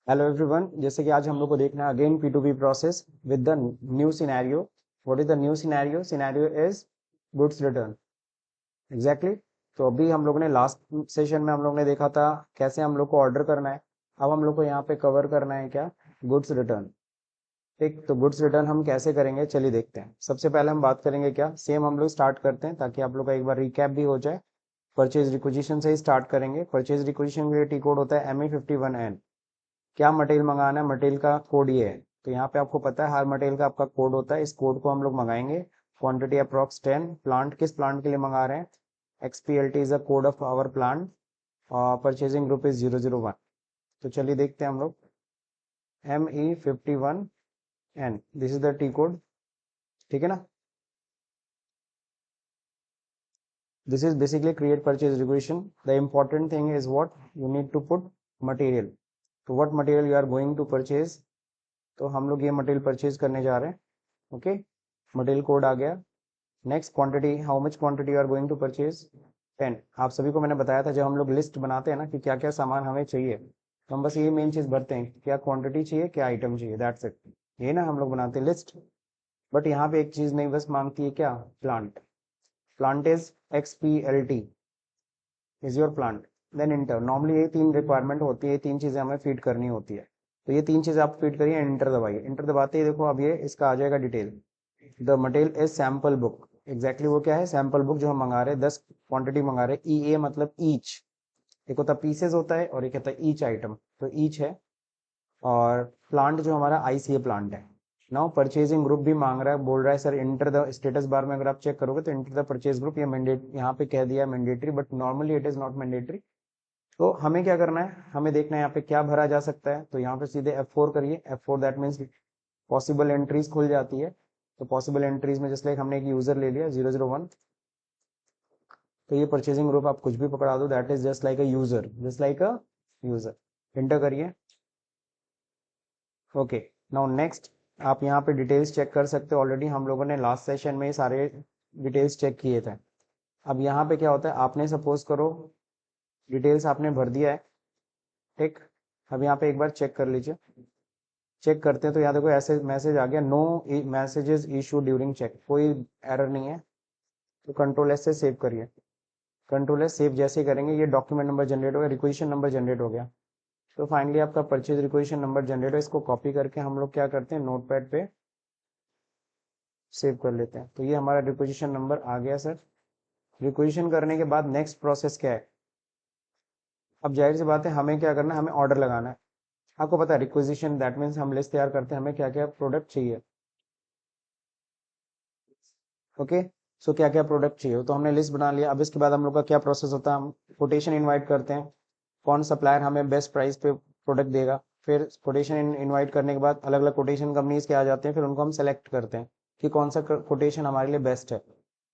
Hello everyone, जैसे कि आज हम लोग को देखना है again P2P process with the new scenario. What is the new scenario? Scenario is goods return. Exactly. तो अभी हम लोग ने लास्ट सेशन में हम लोग ने देखा था कैसे हम लोग को ऑर्डर करना है। अब हम लोग को यहाँ पे कवर करना है क्या? Goods return. ठीक, तो गुड्स रिटर्न हम कैसे करेंगे चलिए देखते हैं। सबसे पहले हम बात करेंगे क्या, सेम हम लोग स्टार्ट करते हैं ताकि आप लोग का एक बार रिकैप भी हो जाए। परचेज रिक्विजिशन से ही स्टार्ट करेंगे। परचेज रिक्विजिशन के लिए टी कोड होता है ME51N। क्या मटेरियल मंगाना है, मटेरियल का कोड ये है। तो यहाँ पे आपको पता है हर मटेरियल का आपका कोड होता है, इस कोड को हम लोग मंगाएंगे। Quantity approx 10। प्लांट किस प्लांट के लिए मंगा रहे हैं? XPLT is the code of our plant. Purchasing group is 001। तो चलिए देखते हैं हम लोग। ME51N, this is the T code. ठीक है ना। This is basically create purchase requisition. The important thing is what you need to put material. तो what material you are going to purchase. तो हम लोग ये मटेरियल परचेज करने जा रहे हैं। ओके, मटेरियल कोड आ गया। Next quantity, how much quantity you are going to purchase? 10। आप सभी को मैंने बताया था जब हम लोग लिस्ट बनाते हैं ना कि क्या क्या सामान हमें चाहिए, तो हम बस ये मेन चीज भरते हैं, क्या क्वांटिटी चाहिए, क्या आइटम चाहिए, दैट्स इट। ये ना हम लोग बनाते हैं लिस्ट। बट यहाँ पे एक चीज नहीं बस मांगती है, क्या? Plant. Plant is XPLT is your plant. Then enter. Normally ये तीन रिक्वायरमेंट होती है, ये तीन चीजें हमें फीड करनी होती है। तो ये तीन चीजें आप फीड करिए, इंटर दबाइए। इंटर दबाते ही देखो अब ये इसका आ जाएगा detail. The material is sample book. Exactly वो क्या है? सैम्पल बुक जो हम मंगा रहे हैं, 10 क्वांटिटी मंगा रहे हैं। EA मतलब ईच। एक होता पीसेज होता है और एक होता है ईच आइटम, तो ईच है। और प्लांट जो हमारा ICA प्लांट है। नाउ परचेजिंग ग्रुप भी मांग रहा है, बोल रहा है sir enter the status bar में अगर आप चेक करोगे तो इंटर द परचेज ग्रुप, ये मैंडेट यहाँ पे कह दिया mandatory, but normally it is not mandatory. तो हमें क्या करना है, हमें देखना है यहाँ पे क्या भरा जा सकता है। तो यहाँ पे सीधे F4 करिए। F4 that means possible entries खुल जाती है। तो पॉसिबल एंट्रीज में जस्ट लाइक हमने एक यूजर ले लिया 001। तो ये परचेजिंग ग्रुप आप कुछ भी पकड़ा दो, that is just like a user, just like a user. Enter करिए। Okay, now next. आप यहाँ पे डिटेल्स चेक कर सकते हो। ऑलरेडी हम लोगों ने लास्ट सेशन में सारे डिटेल्स चेक किए थे। अब यहाँ पे क्या होता है, आपने सपोज करो डिटेल्स आपने भर दिया है। ठीक, अब यहाँ पे एक बार चेक कर लीजिए। चेक करते हैं तो यहाँ देखो ऐसे मैसेज आ गया, no messages issue during check, कोई एरर नहीं है। तो कंट्रोल S से सेव करिए। कंट्रोल S सेव जैसे ही करेंगे ये डॉक्यूमेंट नंबर जनरेट हो गया, रिक्वेशन नंबर जनरेट हो गया। तो फाइनली आपका परचेज रिक्वेशन नंबर जनरेट हो। इसको कॉपी करके हम लोग क्या करते हैं, नोटपैड पे सेव कर लेते हैं। तो ये हमारा रिक्वेजिशन नंबर आ गया सर। रिक्वेजिशन करने के बाद नेक्स्ट प्रोसेस क्या है? अब जाहिर सी बात है हमें क्या करना है, हमें ऑर्डर लगाना है। आपको पता है रिक्वेजिशन दैट मीन्स हम लिस्ट तैयार करते हैं हमें क्या क्या प्रोडक्ट चाहिए। ओके, सो क्या क्या प्रोडक्ट चाहिए तो हमने लिस्ट बना लिया। अब इसके बाद हम लोग का क्या प्रोसेस होता है, हम कोटेशन इनवाइट करते हैं। कौन सप्लायर हमें बेस्ट प्राइस पे प्रोडक्ट देगा। फिर कोटेशन इनवाइट करने के बाद अलग अलग कोटेशन कंपनीज के आ जाते हैं, फिर उनको हम सेलेक्ट करते हैं कि कौन सा कोटेशन हमारे लिए बेस्ट है।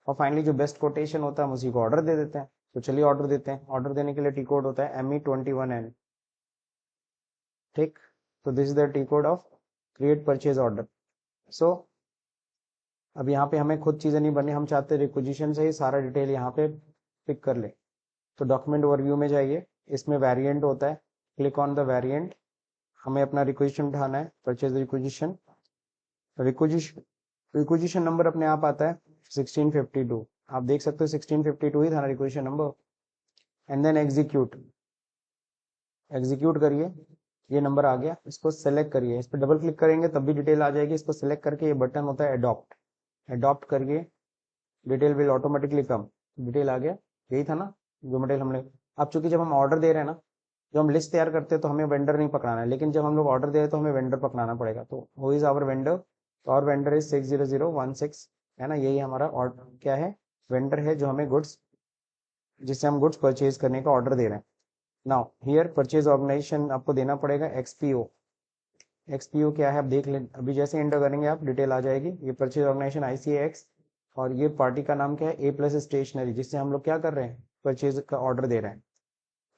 और फाइनली जो बेस्ट कोटेशन होता है हम उसी को ऑर्डर दे देते हैं। तो चलिए ऑर्डर देते हैं। ऑर्डर देने के लिए टी कोड होता है ME21N। ठीक, तो this is the T code of create purchase order. So अब यहाँ पे हमें खुद चीजें नहीं बननी, हम चाहते हैं रिक्वेजिशन से ही सारा डिटेल यहाँ पे पिक कर ले। तो डॉक्यूमेंट ओवरव्यू में जाइए, इसमें वेरिएंट होता है, क्लिक ऑन द वेरिएंट। हमें अपना रिक्वेजिशन उठाना है, purchase requisition. Requisition requisition number अपने आप आता है 1652। आप देख सकते हो 1652 ही था requisition number. And then execute. Execute करिए। ये नंबर आ गया, इसको सेलेक्ट करिए, इस पर डबल क्लिक करेंगे तब भी डिटेल आ जाएगी। इसको सेलेक्ट करके ये बटन होता है अडॉप्ट। अडॉप्ट करिए, detail will automatically come. Detail आ गया, यही था ना जो मटेरियल हमने। अब चूंकि जब हम ऑर्डर दे रहे हैं ना, जब हम लिस्ट तैयार करते हैं तो हमें वेंडर नहीं पकड़ाना है, लेकिन जब हम लोग ऑर्डर दे रहे हैं तो हमें वेंडर पकड़ाना पड़ेगा। तो वो इज आवर वेंडर। तो और वेंडर इज 60016, है ना, यही हमारा ऑर्डर क्या है, वेंडर है जो हमें गुड्स, जिससे हम गुड्स परचेज करने का ऑर्डर दे रहे हैं। नाउ हियर परचेज ऑर्गेनाइजेशन आपको देना पड़ेगा XPO। XPO क्या है आप देख लें, अभी जैसे एंटर करेंगे आप डिटेल आ जाएगी। ये परचेज ऑर्गेनाइजेशन ICAX। और ये पार्टी का नाम क्या है, A+ स्टेशनरी, जिससे हम लोग क्या कर रहे हैं, परचेज का ऑर्डर दे रहे हैं।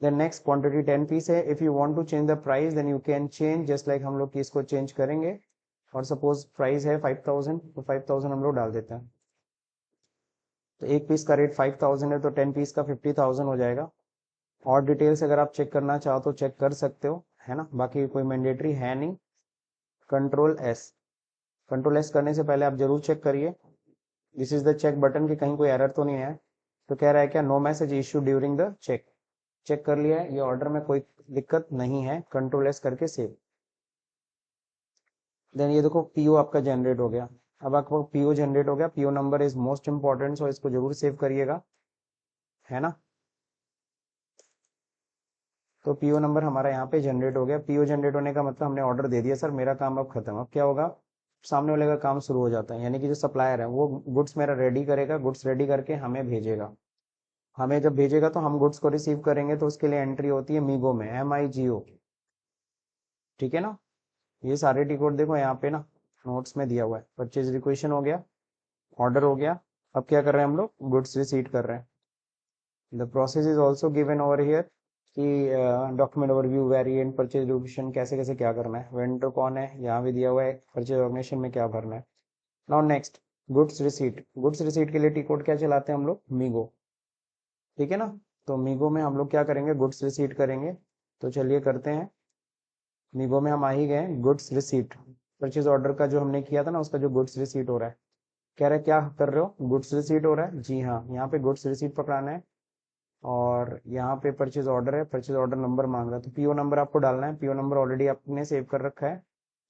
देन नेक्स्ट क्वांटिटी 10 पीस है। If you want to change the price then you can change, just like हम लोग की इसको चेंज करेंगे। और सपोज प्राइस है 5000, तो 5000 हम लोग डाल देते हैं। तो एक पीस का रेट 5000 है, तो 10 पीस का 50000 हो जाएगा। और डिटेल्स अगर आप चेक करना चाहो तो चेक कर सकते हो। है ना, बाकी कोई मैंडेटरी है नहीं। कंट्रोल एस, कंट्रोल एस करने से पहले आप जरूर चेक करिए this is the check button कि कहीं कोई एरर तो नहीं है। तो कह रहा है क्या, no message issue during the check. Check कर लिया है, ये ऑर्डर में कोई दिक्कत नहीं है, कंट्रोल एस करके सेव। देन ये देखो पीओ आपका जनरेट हो गया। अब आपको पीओ जनरेट हो गया, PO number is most important, so इसको जरूर सेव करिएगा, है ना। तो पीओ नंबर हमारा यहाँ पे जनरेट हो गया। पीओ जनरेट होने का मतलब हमने ऑर्डर दे दिया, सर मेरा काम अब खत्म। अब क्या होगा, सामने वाले का काम शुरू हो जाता है, यानी कि जो सप्लायर है वो गुड्स मेरा रेडी करेगा, गुड्स रेडी करके हमें भेजेगा। हमें जब भेजेगा तो हम गुड्स को रिसीव करेंगे, तो उसके लिए एंट्री होती है मीगो में, MIGO, ठीक है ना। ये सारे टी कोड देखो यहाँ पे ना नोट्स में दिया हुआ है। परचेज रिक्वेशन हो गया, ऑर्डर हो गया। अब क्या कर रहे हैं हम लोग, गुड्स रिसीट कर रहे हैं। The process is also given over here कि document overview, variant, purchase requisition, कैसे कैसे क्या करना है, वेंडर कौन है यहाँ भी दिया हुआ है, परचेज ऑर्गेनाइजेशन में क्या भरना है। Now next goods receipt. Goods receipt के लिए टी कोड क्या चलाते हैं हम लोग, मीगो, ठीक है ना। तो मीगो में हम लोग क्या करेंगे, गुड्स रिसीट करेंगे। तो चलिए करते हैं। मीगो में हम आ ही गए, गुड्स रिसीट, परचेज ऑर्डर का जो हमने किया था ना उसका जो गुड्स रिसीट हो रहा है। कह रहे क्या कर रहे हो, गुड्स रिसीट हो रहा है, जी हाँ, यहाँ पे गुड्स रिसीट पकड़ाना है। और यहाँ पे परचेज ऑर्डर है, परचेज ऑर्डर नंबर मांग रहा है, तो पीओ नंबर आपको डालना है। पीओ नंबर ऑलरेडी आपने सेव कर रखा है,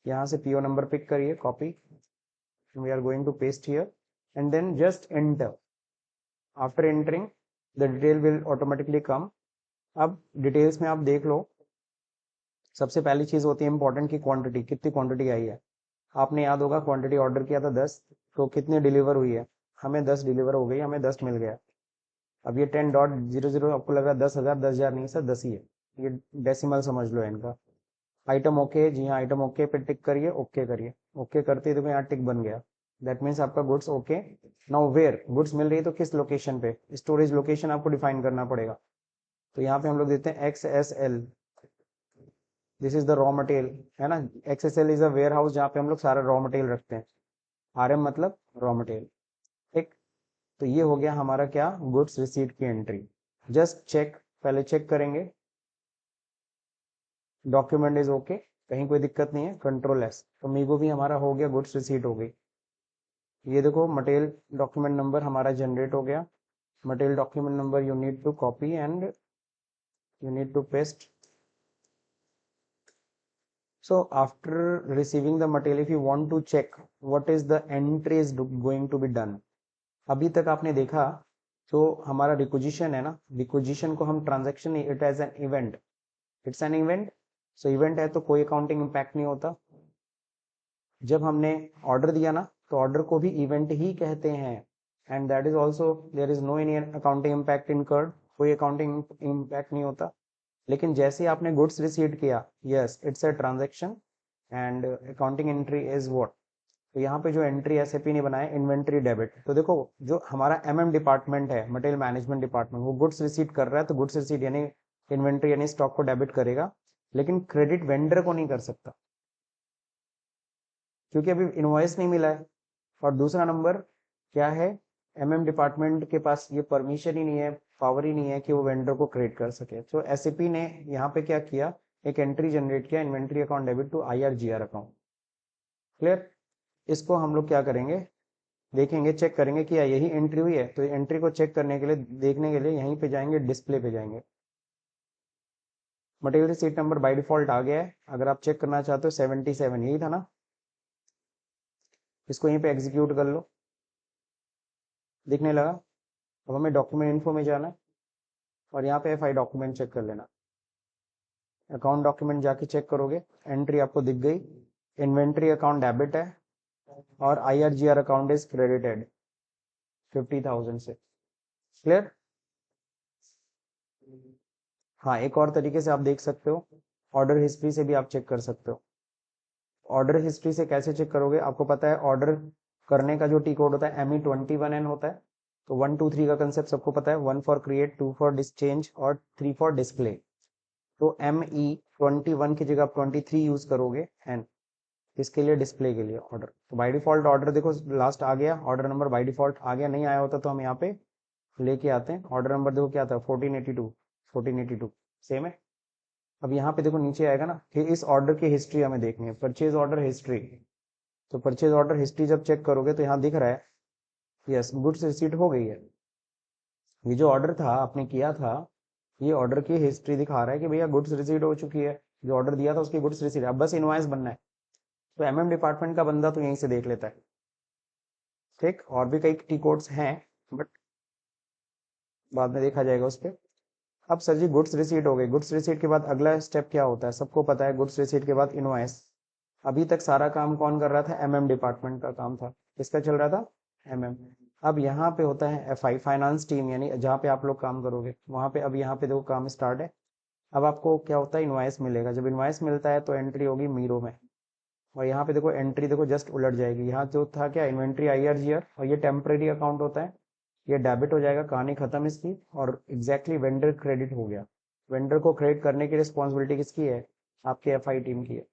यहाँ से पीओ नंबर पिक करिए, copy, we are going to paste here and then just enter. After entering the detail will automatically come. अब डिटेल्स में आप देख लो, सबसे पहली चीज होती है इंपॉर्टेंट की क्वांटिटी, कितनी क्वांटिटी आई है। आपने याद होगा क्वांटिटी ऑर्डर किया था 10, तो कितनी डिलीवर हुई है, हमें 10 डिलीवर हो गई, हमें 10 मिल गया। अब ये 10.00 आपको लग रहा है 10,000, 10,000 नहीं सर 10 ही है, ये डेसिमल समझ लो इनका। आइटम ओके, जी हाँ आइटम ओके पे टिक करिए, ओके करिए, ओके करते ही देखो यहाँ टिक बन गया, दैट मीन्स आपका goods okay. Now where goods मिल रही है, तो किस लोकेशन पे, स्टोरेज लोकेशन आपको डिफाइन करना पड़ेगा। तो यहाँ पे हम लोग देते हैं XSL, this is the raw material, है ना। XSL is a warehouse जहाँ पे हम लोग सारा रॉ मटेरियल रखते हैं, RM मतलब रॉ मटेरियल, ठीक। तो ये हो गया हमारा क्या, गुड्स रिसीट की एंट्री। जस्ट चेक, पहले चेक करेंगे डॉक्यूमेंट इज ओके, कहीं कोई दिक्कत नहीं है, कंट्रोल एस। तो मीगो भी हमारा हो गया, गुड्स रिसीट हो गई। ये देखो मटेरियल डॉक्यूमेंट नंबर हमारा जनरेट हो गया। Material document number you need to copy and you need to paste. So after receiving the material, if you want to check what is the entry is going to be done, अभी तक आपने देखा तो हमारा requisition है ना, requisition को हम transaction, it as an event, it's an event. So event है तो कोई अकाउंटिंग इम्पैक्ट नहीं होता। जब हमने ऑर्डर दिया ना, तो ऑर्डर को भी इवेंट ही कहते हैं, and that is also there is no any accounting impact incurred, कोई अकाउंटिंग इम्पैक्ट नहीं होता। लेकिन जैसे ही आपने गुड्स रिसीव किया, yes it's a transaction and accounting entry is what. तो यहाँ पे जो एंट्री एसएपी ने बनाया, इन्वेंट्री डेबिट। तो देखो जो हमारा डिपार्टमेंट है, मटेरियल मैनेजमेंट डिपार्टमेंट, वो गुड्स रिसीट कर रहा है, तो गुड्स रिसीट यानी इन्वेंट्री यानी स्टॉक को डेबिट करेगा, लेकिन क्रेडिट वेंडर को नहीं कर सकता, क्योंकि अभी इनवॉइस नहीं मिला है। और दूसरा नंबर क्या है, डिपार्टमेंट के पास ये परमिशन ही नहीं है, पावर ही नहीं है कि वो वेंडर को क्रिएट कर सके। तो एसएपी ने यहाँ पे क्या किया, एक एंट्री जनरेट किया, inventory account debit to IRGR account. Clear. इसको हम लोग क्या करेंगे, देखेंगे, चेक करेंगे कि यही एंट्री हुई है। तो एंट्री को चेक करने के लिए, देखने के लिए यहीं पे जाएंगे, डिस्प्ले पे जाएंगे। Material receipt number by default आ गया है, अगर आप चेक करना चाहते हो 77 यही था ना। इसको यहीं पे एग्जीक्यूट कर लो, दिखने लगा। अब हमें डॉक्यूमेंट इन्फो में जाना है और यहाँ पे FI डॉक्यूमेंट चेक कर लेना। अकाउंट डॉक्यूमेंट जाके चेक करोगे, एंट्री आपको दिख गई, इन्वेंट्री अकाउंट डेबिट है और IRGR अकाउंट इज क्रेडिटेड 50,000 से। क्लियर। हाँ, एक और तरीके से आप देख सकते हो, ऑर्डर हिस्ट्री से भी आप चेक कर सकते हो। ऑर्डर हिस्ट्री से कैसे चेक करोगे, आपको पता है ऑर्डर करने का जो टी कोड होता है ME21N होता है। तो 1 2 3 का कंसेप्ट सबको पता है, 1 फॉर क्रिएट, 2 फॉर डिस्चेंज और 3 फॉर डिस्प्ले। तो ME21 की जगह आप 23 यूज करोगे, एंड इसके लिए डिस्प्ले के लिए ऑर्डर। तो बाय डिफॉल्ट ऑर्डर देखो लास्ट आ गया, ऑर्डर नंबर बाय डिफॉल्ट आ गया, नहीं आया होता तो हम यहाँ पे लेके आते हैं। ऑर्डर नंबर देखो क्या था, 1482 1482 सेम है। अब यहाँ पे देखो नीचे आएगा ना कि इस ऑर्डर की हिस्ट्री हमें देखनी है, परचेज ऑर्डर हिस्ट्री। तो परचेज ऑर्डर हिस्ट्री जब चेक करोगे तो यहाँ दिख रहा है यस गुड्स रिसीट हो गई है। ये जो ऑर्डर था आपने किया था, ये ऑर्डर की हिस्ट्री दिखा रहा है कि भैया गुड्स रिसीट हो चुकी है, जो ऑर्डर दिया था उसकी गुड्स रिसीट। अब बस इनवॉइस बनना है, तो एमएम डिपार्टमेंट का बंदा तो यहीं से देख लेता है। ठीक, और भी कई टी कोड्स हैं बट बाद में देखा जाएगा उस पर। अब सर जी गुड्स रिसीट हो गई, गुड्स रिसीट के बाद अगला स्टेप क्या होता है सबको पता है, गुड्स रिसीट के बाद इनवॉइस। अभी तक सारा काम कौन कर रहा था, एमएम डिपार्टमेंट का काम था। किसका चल रहा था, एमएम। अब यहाँ पे होता है एफआई, फाइनेंस टीम, यानी जहाँ पे आप लोग काम करोगे वहाँ पे। अब यहाँ पे देखो काम स्टार्ट है। अब आपको क्या होता है, इनवॉइस मिलेगा। जब इनवॉइस मिलता है तो एंट्री होगी मीरो में, और यहाँ पे देखो एंट्री देखो जस्ट उलट जाएगी। यहाँ जो था क्या, इन्वेंट्री आईआरजीआर, और ये टेम्परेरी अकाउंट होता है, ये डेबिट हो जाएगा, कहानी खत्म इसकी। और एग्जैक्टली वेंडर क्रेडिट हो गया। वेंडर को क्रेडिट करने की रिस्पॉन्सिबिलिटी किसकी है, आपके एफआई टीम की है।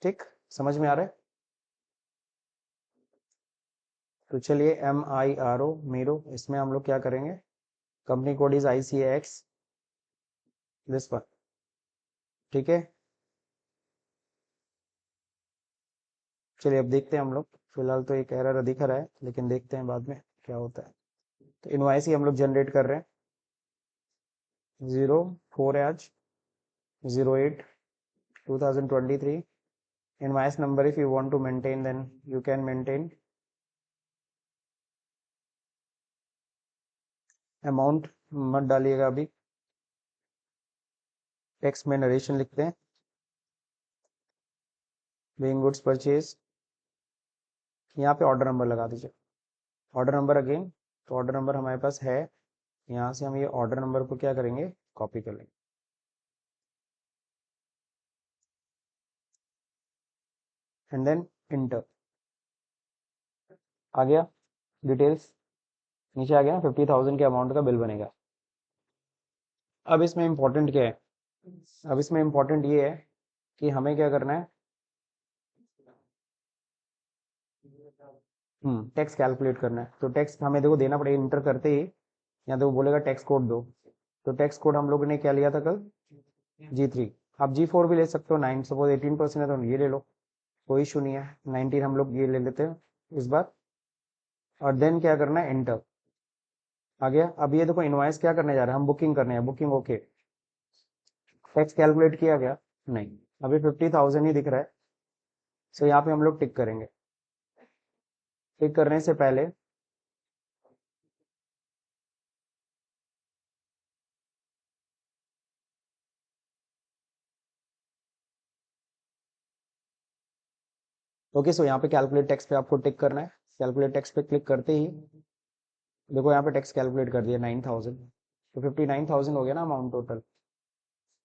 ठीक, समझ में आ रहा है। तो चलिए MIRO मीरो, इसमें हम लोग क्या करेंगे, company code is ICAX this one. ठीक है, चलिए अब देखते हैं हम लोग। फिलहाल तो एक एरर दिख रहा है लेकिन देखते हैं बाद में क्या होता है। तो इनवाइस ही हम लोग जनरेट कर रहे हैं, 04 आज 08/2023। invoice number if you want to maintain then you can maintain। Amount मत डालिएगा अभी, टेक्स्ट में नरेशन लिखते हैं, बीइंग गुड्स परचेज। यहाँ पे ऑर्डर नंबर लगा दीजिए, ऑर्डर नंबर अगेन। तो ऑर्डर नंबर हमारे पास है, यहाँ से हम ये ऑर्डर नंबर को क्या करेंगे, कॉपी कर लेंगे। एंड देन इंटर, आ गया डिटेल्स, नीचे आ गया 50,000 के अमाउंट का बिल बनेगा। अब इसमें इंपॉर्टेंट क्या है, अब इसमें इंपॉर्टेंट ये है कि हमें क्या करना है, टैक्स कैलकुलेट करना है। तो टैक्स हमें देखो देना पड़ेगा, इंटर करते ही यहाँ देखो बोलेगा टैक्स कोड दो। तो टैक्स कोड हम लोगों ने क्या लिया था कल, G3। आप G4 भी ले सकते हो, 9 सपोज 18% है तो ये ले लो, कोई इशू नहीं है। 19 हम लोग ये ले लेते हैं इस बार। और देन क्या करना है, एंटर, आ गया। अब ये देखो इनवॉइस क्या करने जा रहे हैं हम, बुकिंग करने हैं, बुकिंग ओके। टैक्स कैलकुलेट किया गया, नहीं, अभी 50,000 ही दिख रहा है। सो यहाँ पे हम लोग टिक करेंगे। टिक करने से पहले ओके, सो यहाँ पे कैलकुलेट टैक्स पे आपको टिक करना है। कैलकुलेट टैक्स पे क्लिक करते ही देखो यहाँ पे टैक्स कैलकुलेट कर दिया 9,000, तो 59,000 हो गया ना अमाउंट टोटल।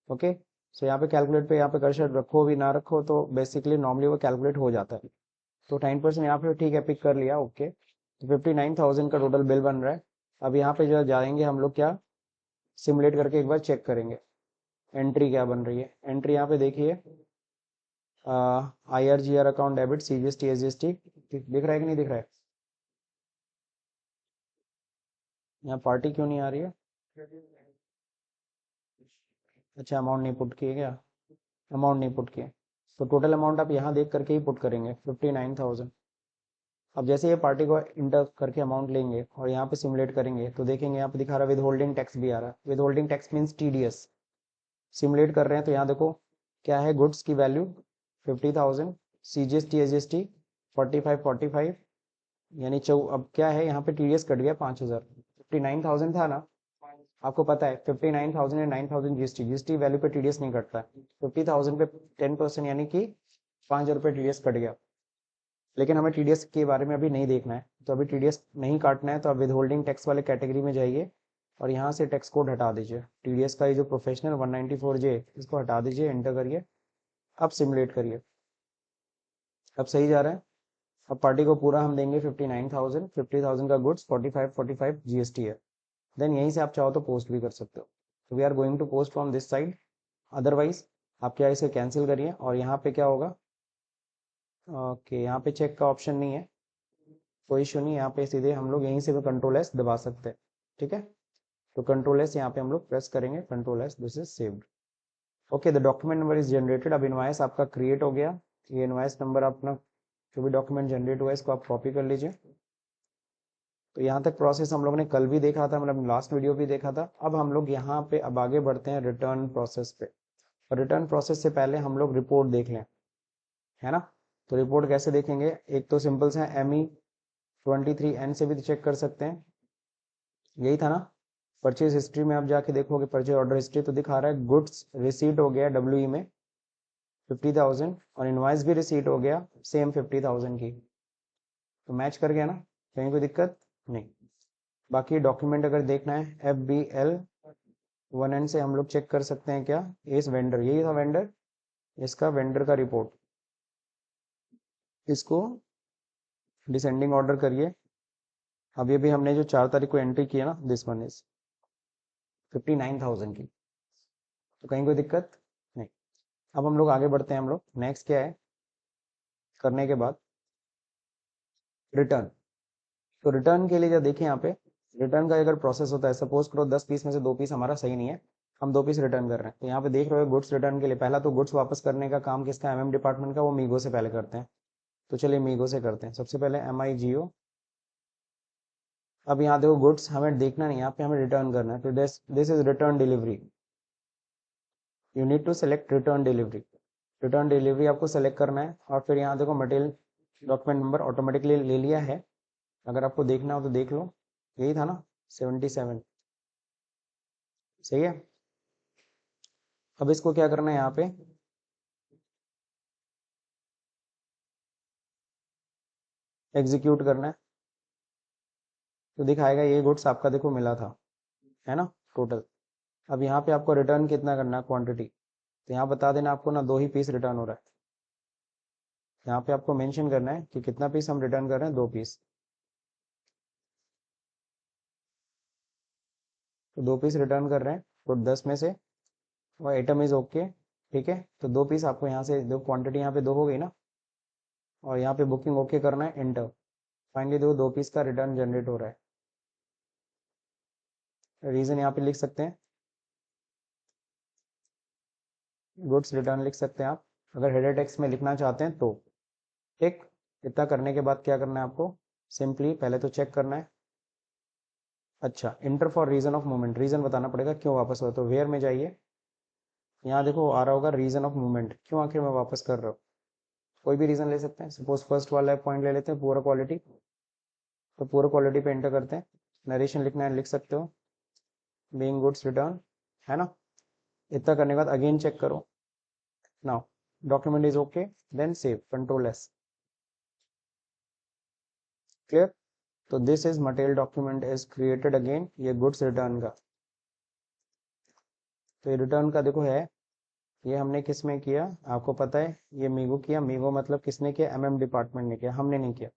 ओके, सो यहाँ पे कैलकुलेट पे यहाँ पे कर्सर रखो भी ना रखो तो बेसिकली नॉर्मली वो कैलकुलेट हो जाता है। तो 9% यहाँ पे ठीक है, पिक कर लिया, ओके। तो 59,000 का टोटल बिल बन रहा है। अब यहाँ पे जो जाएंगे हम लोग, क्या सिमुलेट करके एक बार चेक करेंगे एंट्री क्या बन रही है। एंट्री यहाँ पे देखिए, IRGR account debit, CGST SGST दिख रहा है कि नहीं दिख रहा है। यहाँ पार्टी क्यों नहीं आ रही है, अच्छा अमाउंट नहीं पुट किए क्या, अमाउंट नहीं पुट किए। तो टोटल अमाउंट आप यहाँ देख करके ही पुट करेंगे 59,000। अब जैसे ये पार्टी को इंटर करके अमाउंट लेंगे और यहाँ पे सिमुलेट करेंगे तो देखेंगे यहाँ पे दिखा रहा है विद होल्डिंग टैक्स भी आ रहा है। With holding tax means TDS। Simulate कर रहे हैं तो यहाँ देखो क्या है, गुड्स की वैल्यू 50,000, CGST SGST 45 यानी अब क्या है यहाँ पे TDS कट गया 5,000। 59,000 था ना, आपको पता है 59,000 या 9,000 GST वैल्यू पे TDS नहीं कटता है। 50,000 पे 10% यानी कि 5,000 रुपये TDS कट गया। लेकिन हमें TDS के बारे में अभी नहीं देखना है, तो अभी TDS नहीं काटना है। तो आप विद होल्डिंग टैक्स वाले कैटेगरी में जाइए और यहाँ से टैक्स कोड हटा दीजिए, TDS का ये जो प्रोफेशनल 194J इसको हटा दीजिए, एंटर करिए। अब सिमुलेट करिए, अब सही जा रहा है। अब पार्टी को पूरा हम देंगे 59,000, 50,000 का गुड्स, 45 GST है। देन यहीं से आप चाहो तो पोस्ट भी कर सकते हो। तो we are going to post from this side, otherwise आप क्या इसे कैंसिल करिए। और यहाँ पे क्या होगा, ओके यहाँ पे चेक का ऑप्शन नहीं है, कोई इशू नहीं, यहाँ पे सीधे हम लोग यहीं से भी कंट्रोल S दबा सकते हैं। ठीक है, तो कंट्रोल S यहाँ पे हम लोग प्रेस करेंगे, control S, this is saved. Okay, the document number is generated. अब इनवाइस आपका क्रिएट हो गया। ये इनवाइस नंबर अपना जो भी डॉक्यूमेंट जनरेट हुआ है इसको आप कॉपी कर लीजिए। तो यहाँ तक प्रोसेस हम लोग ने कल भी देखा था, मतलब लास्ट वीडियो भी देखा था। अब हम लोग यहाँ पे अब आगे बढ़ते हैं रिटर्न प्रोसेस पे। और रिटर्न प्रोसेस से पहले हम लोग रिपोर्ट देख लें, है ना। तो रिपोर्ट कैसे देखेंगे, एक तो सिंपल सा ME23N से भी चेक कर सकते हैं, यही था ना। परचेज हिस्ट्री में आप जाके देखोगे, परचेज ऑर्डर हिस्ट्री तो दिखा रहा है गुड्स रिसीट हो गया WE में 50,000 और इनवाइस भी रिसीट हो गया सेम 50,000 की। तो मैच कर गया ना, कहीं कोई दिक्कत नहीं। बाकी डॉक्यूमेंट अगर देखना है FBL1N से हम लोग चेक कर सकते हैं क्या, इस वेंडर, यही था वेंडर, इसका वेंडर का रिपोर्ट, इसको डिसेंडिंग ऑर्डर करिए। अब ये भी हमने जो 4 तारीख को एंट्री किया ना, दिस वन इज 59,000 की, तो कहीं कोई दिक्कत नहीं। अब हम लोग आगे बढ़ते हैं, हम लोग नेक्स्ट क्या है करने के बाद, रिटर्न। तो रिटर्न के लिए जब देखें यहाँ पे, रिटर्न का अगर प्रोसेस होता है, सपोज करो 10 पीस में से 2 पीस हमारा सही नहीं है, हम 2 पीस रिटर्न कर रहे हैं। तो यहाँ पे देख रहे हो गुड्स रिटर्न के लिए पहला तो गुड्स वापस करने का काम किसका, डिपार्टमेंट का, वो मीगो से पहले करते हैं। तो चलिए मीगो से करते हैं। सबसे पहले MIGO। अब यहाँ देखो गुड्स हमें देखना नहीं, यहाँ पे हमें रिटर्न करना है। तो this is return delivery, you need to select return delivery. Return delivery आपको सेलेक्ट करना है और फिर यहाँ देखो मटेरियल डॉक्यूमेंट नंबर ऑटोमेटिकली ले लिया है, अगर आपको देखना हो तो देख लो, यही था ना 77, सही है। अब इसको क्या करना है, यहाँ पे एग्जीक्यूट करना है। तो दिखाएगा ये गुड्स आपका देखो मिला था, है ना, टोटल। अब यहाँ पे आपको रिटर्न कितना करना है, क्वांटिटी। तो यहाँ बता देना आपको ना 2 ही पीस रिटर्न हो रहा है। यहाँ पे आपको मेंशन करना है कि कितना पीस हम रिटर्न कर रहे हैं, 2 पीस। तो 2 पीस रिटर्न कर रहे हैं तो 10 में से, और आइटम इज ओके, ठीक है। तो 2 पीस आपको यहाँ से दो, क्वांटिटी यहाँ पे 2 हो गई ना, और यहाँ पे बुकिंग ओके करना है, एंटर। फाइनली देखो 2 पीस का रिटर्न जनरेट हो रहा है। रीजन यहाँ पे लिख सकते हैं, गुड्स रिटर्न लिख सकते हैं आप, अगर हेडर टेक्स्ट में लिखना चाहते हैं तो। ठीक, इतना करने के बाद क्या करना है आपको, सिंपली पहले तो चेक करना है। अच्छा, enter for reason of movement, reason बताना पड़ेगा क्यों वापस हो। तो वेयर में जाइए, यहाँ देखो आ रहा होगा रीजन ऑफ मूवमेंट, क्यों आखिर में वापस कर रहे हो। कोई भी रीजन ले सकते हैं, सपोज फर्स्ट वाला पॉइंट ले लेते हैं, पूरा क्वालिटी। तो पूरा क्वालिटी पे एंटर करते हैं, नरेशन लिखना है लिख सकते हो, बीइंग गुड्स रिटर्न, है ना। इतना करने के बाद अगेन चेक करो, now document is okay, then save, control S, clear. तो this is material document is created again, ये गुड्स रिटर्न का। तो ये रिटर्न का देखो है, ये हमने किस में किया आपको पता है, ये मीगो किया। मीगो मतलब किसने किया, डिपार्टमेंट ने किया, हमने नहीं किया,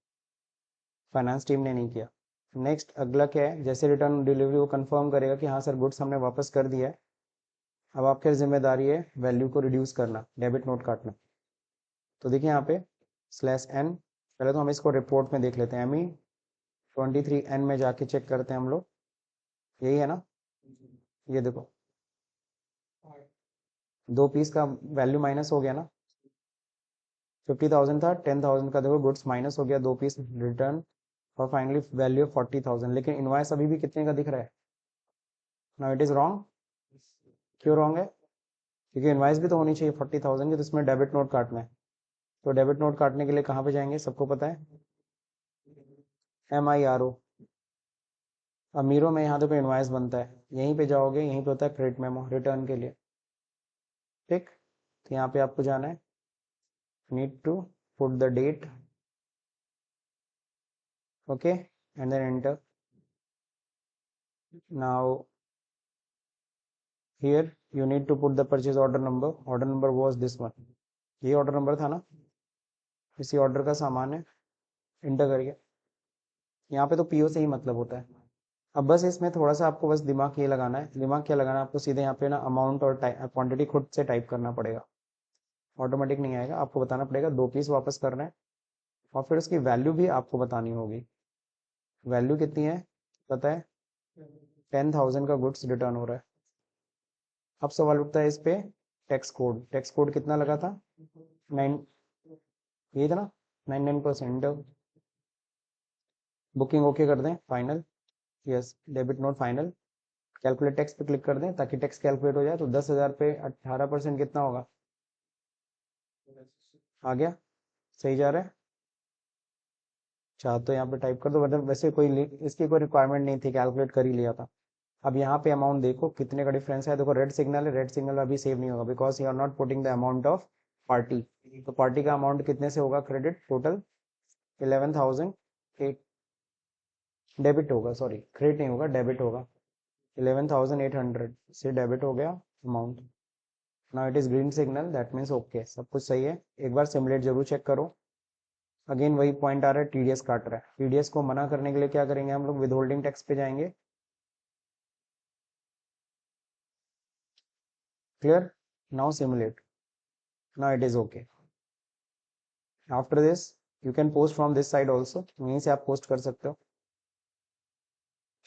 फाइनेंस टीम ने नहीं किया। नेक्स्ट अगला क्या है, जैसे रिटर्न डिलीवरी वो कंफर्म करेगा कि हाँ सर गुड्स हमने वापस कर दिया है। अब आपकी जिम्मेदारी है वैल्यू को रिड्यूस करना, डेबिट नोट काटना। तो देखिए यहाँ पे /n, पहले तो हम इसको रिपोर्ट में देख लेते हैं, ME23N में जाके चेक करते हैं हम लोग, यही है ना। ये देखो 2 पीस का वैल्यू माइनस हो गया ना, 50,000 था, 10,000 का देखो गुड्स माइनस हो गया, 2 पीस रिटर्न, और फाइनली वैल्यू 40,000। लेकिन इनवाइस अभी भी कितने का दिख रहा है, नाउ इट इज रॉन्ग। क्यों रॉन्ग है, क्योंकि इनवाइस भी तो होनी चाहिए 40,000 की, तो इसमें डेबिट नोट काटना है। तो डेबिट नोट काटने के लिए कहाँ पे जाएंगे, सबको पता है, MIRO। अमीरों में यहाँ तो पे इनवाइस बनता है, यहीं पे जाओगे, यहीं पे होता है क्रेडिट मेमो रिटर्न के लिए। ठीक, तो यहाँ पे आपको जाना है, need to put the date, okay, and then enter. Now here you need to put the purchase order number was this one, ये ऑर्डर नंबर था ना, इसी ऑर्डर का सामान है, एंटर करिए। यहाँ पे तो PO से ही मतलब होता है। अब बस इसमें थोड़ा सा आपको बस दिमाग ये लगाना है, दिमाग क्या लगाना है आपको, सीधे यहाँ पे ना अमाउंट और क्वांटिटी खुद से टाइप करना पड़ेगा, ऑटोमेटिक नहीं आएगा, आपको बताना पड़ेगा 2 पीस वापस करना है, और फिर उसकी वैल्यू भी आपको बतानी होगी। वैल्यू कितनी है पता है, 10,000 का गुड्स रिटर्न हो रहा है। अब सवाल उठता है इस पे टैक्स कोड कितना लगा था 9, ये था ना 99%। बुकिंग ओके कर दें, final, yes, debit note final, calculate tax पे क्लिक कर दें ताकि टैक्स कैलकुलेट हो जाए। तो 10,000 पे 18% कितना होगा, आ गया, सही जा रहा है। चाह तो यहाँ पे टाइप कर दो, मतलब वैसे कोई इसकी कोई रिक्वायरमेंट नहीं थी, कैलकुलेट कर ही लिया था। अब यहाँ पे अमाउंट देखो कितने का डिफरेंस है, देखो रेड सिग्नल है, रेड सिग्नल अभी सेव नहीं होगा because you are not putting the amount of party. तो पार्टी का अमाउंट कितने से होगा क्रेडिट, टोटल 11,008, डेबिट होगा, सॉरी क्रेडिट नहीं होगा, डेबिट होगा। 11,800 से डेबिट हो गया amount. Now it is green signal, that means okay, सब कुछ सही है। एक बार सिमुलेट जरूर चेक करो। अगेन वही पॉइंट आ रहा है, टीडीएस काट रहा है। टीडीएस को मना करने के लिए क्या करेंगे हम लोग, विदहोल्डिंग टैक्स पे जाएंगे। Clear, now simulate, now it is okay. After this you can post from this side also, यहीं से आप पोस्ट कर सकते हो।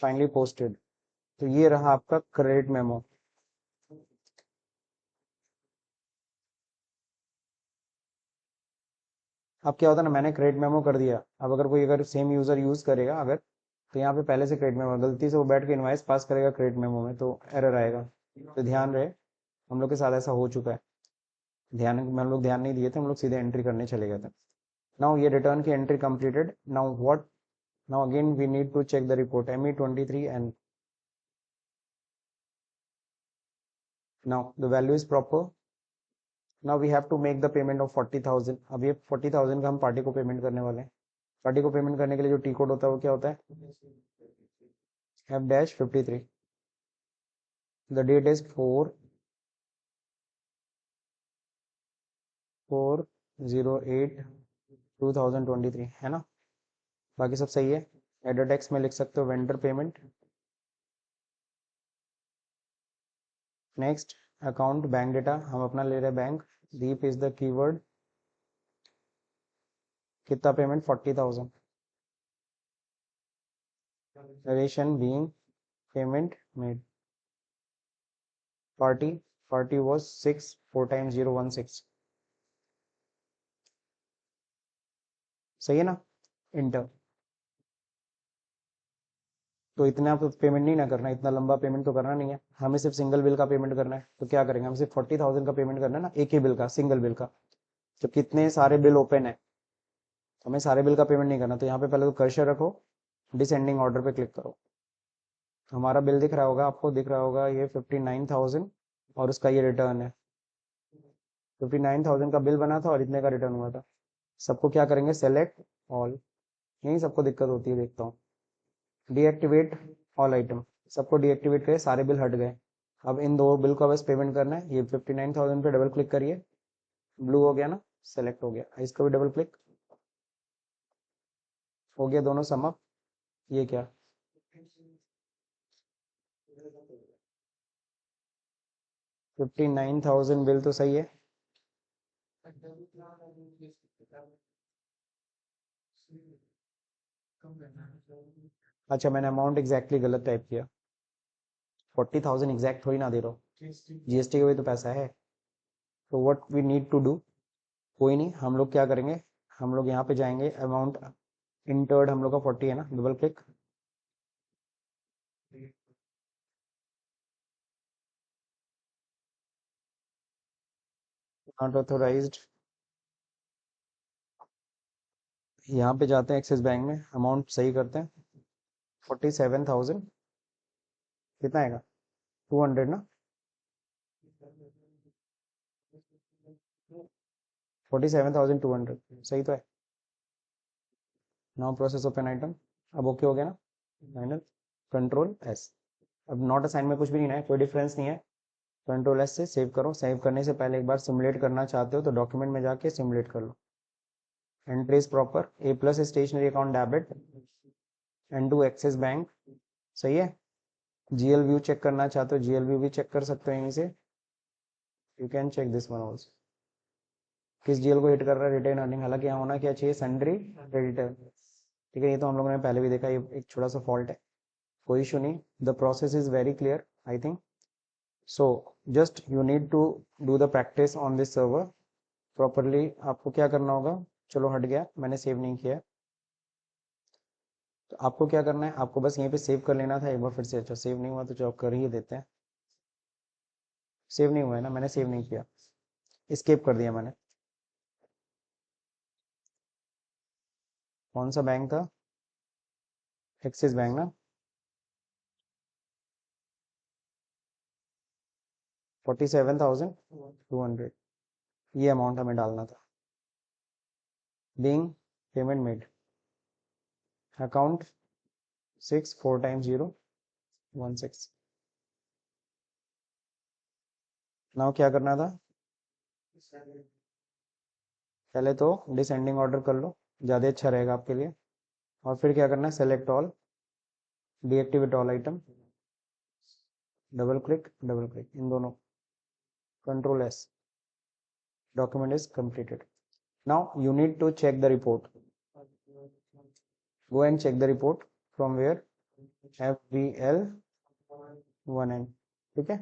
फाइनली पोस्टेड, तो ये रहा आपका क्रेडिट मेमो। अब क्या होता है ना, मैंने क्रेडिट मेमो कर दिया, अब अगर कोई अगर सेम यूजर यूज करेगा अगर, तो यहाँ पे पहले से क्रेडिट मेमो, गलती से वो बैठ के इनवाइस पास करेगा क्रेडिट मेमो में तो एरर आएगा। तो ध्यान रहे, हम लोग के साथ ऐसा हो चुका है, ध्यान हम लोग ध्यान नहीं दिए थे, हम लोग सीधे एंट्री करने चले गए थे। नाउ ये रिटर्न की entry completed. Now what, now again we need to check the report ME23N। Now the value is proper. Now we have to make the payment of 40,000। अब ये 40,000 का हम पार्टी को पेमेंट करने वाले हैं। पार्टी को पेमेंट करने के लिए जो टी कोड होता है वो क्या होता है, F-53। द डेट इज 4/08/2023 है ना। बाकी सब सही है। एडर टेक्स्ट में लिख सकते हो vendor payment. Next account bank data, हम अपना ले रहे हैं बैंक। दीप इज द कीवर्ड। कितना payment, 40,000। Narration being payment made. Party, party was 6 4 times 016। सही है ना, इंटर। तो इतना तो पेमेंट नहीं ना करना, इतना लंबा पेमेंट तो करना नहीं है, हमें सिर्फ सिंगल बिल का पेमेंट करना है। तो क्या करेंगे, हम सिर्फ 40,000 का पेमेंट करना है ना, एक ही बिल का, सिंगल बिल का। जब कितने सारे बिल ओपन है, हमें सारे बिल का पेमेंट नहीं करना। तो यहाँ पे पहले तो कर्सर रखो, डिसेंडिंग ऑर्डर पे क्लिक करो। हमारा बिल दिख रहा होगा आपको, दिख रहा होगा ये 59,000 और उसका ये रिटर्न है। 59,000 का बिल बना था और इतने का रिटर्न हुआ था। सबको क्या करेंगे, सेलेक्ट ऑल। यही सबको दिक्कत होती है, देखता हूँ। डीएक्टिवेट ऑल आइटम, सबको डीएक्टिवेट करे, सारे बिल हट गए। अब इन दो बिल को बस पेमेंट करना है। ये 59,000 पे डबल क्लिक करिए, ब्लू हो गया ना, सेलेक्ट हो गया। इसको भी डबल क्लिक, हो गया दोनों सम अप। ये क्या, 59,000 बिल तो सही है। अच्छा, मैंने अमाउंट एग्जैक्टली गलत टाइप किया। 40,000 एग्जैक्ट थोड़ी ना दे रहा हूँ, जीएसटी का भी तो पैसा है। तो what we need to do, कोई नहीं, हम लोग क्या करेंगे, हम लोग यहाँ पे जाएंगे, अमाउंट इंटर्ड हम लोग का 40 है ना, डबल क्लिक। नॉट ऑथोराइज्ड, यहाँ पे जाते हैं एक्सिस बैंक में, अमाउंट सही करते हैं। 47,000 कितना आएगा, 200 ना, 47,200 सही तो है। नाउ प्रोसेस ओपन आइटम, अब ओके हो गया ना, फाइनल, कंट्रोल एस। अब नॉट असाइन में कुछ भी नहीं है, कोई डिफरेंस नहीं है। कंट्रोल एस से सेव करो। सेव करने से पहले एक बार सिमुलेट करना चाहते हो तो डॉक्यूमेंट में जाके सिमुलेट कर लो। Entries proper, A plus stationery account debit, and to Axis bank, सही है। जीएल व्यू चेक करना चाहते हो, जीएल व्यू भी चेक कर सकते हो यहीं से, you can check this one also. किस जीएल को हिट कर रहा है, रिटेन अर्निंग, हालांकि यहाँ होना क्या चाहिए, सन्ड्री क्रेडिटर। ठीक है, ये तो हम लोगों ने पहले भी देखा, ये एक छोटा सा फॉल्ट है, कोई इशू नहीं। The process is very clear I think. So just you need to do the practice on this server properly. आपको क्या करना होगा, चलो हट गया, मैंने सेव नहीं किया। तो आपको क्या करना है, आपको बस यहीं पे सेव कर लेना था एक बार फिर से। अच्छा सेव नहीं हुआ तो चलो कर ही देते हैं। सेव नहीं हुआ है ना, मैंने सेव नहीं किया, एस्केप कर दिया मैंने। कौन सा बैंक था, एक्सिस बैंक ना। 47,200 ये अमाउंट हमें डालना था। Being payment made, account 6 4 times 0 1 6। Now क्या करना था, पहले तो डिसेंडिंग ऑर्डर कर लो, ज़्यादा अच्छा रहेगा आपके लिए। और फिर क्या करना है, select all, deactivate all item, double click इन दोनों, control S, document is completed. Now you need to check the report. Go and check the report from where, FVL1N, ठीक है।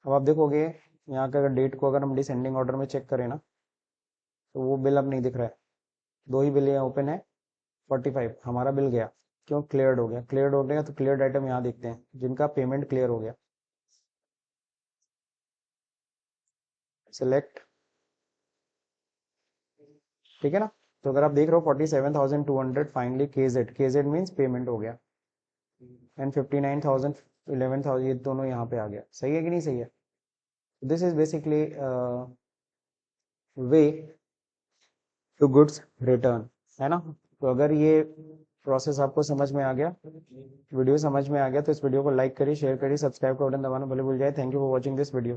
अब आप देखोगे यहाँ का अगर डेट को अगर हम डिसेंडिंग ऑर्डर में चेक करें ना, तो वो बिल अब नहीं दिख रहा है। दो ही बिल यहाँ ओपन है, 45 हमारा बिल गया, क्यों, क्लियर्ड हो गया। क्लियर्ड हो गया तो क्लियर्ड आइटम यहाँ देखते हैं जिनका पेमेंट क्लियर हो गया। सिलेक्ट, ठीक है ना। तो अगर आप देख रहे हो 47,200 फाइनली केजेड मीन्स पेमेंट हो गया, एंड 59,000 11,000 ये दोनों यहाँ पे आ गया। सही है कि नहीं सही है। This is basically way to goods return, है ना। तो अगर ये प्रोसेस आपको समझ में आ गया, वीडियो समझ में आ गया, तो इस वीडियो को लाइक करिए, शेयर करिए, सब्सक्राइब का बटन दबाना भले भूल जाए। Thank you for watching this video.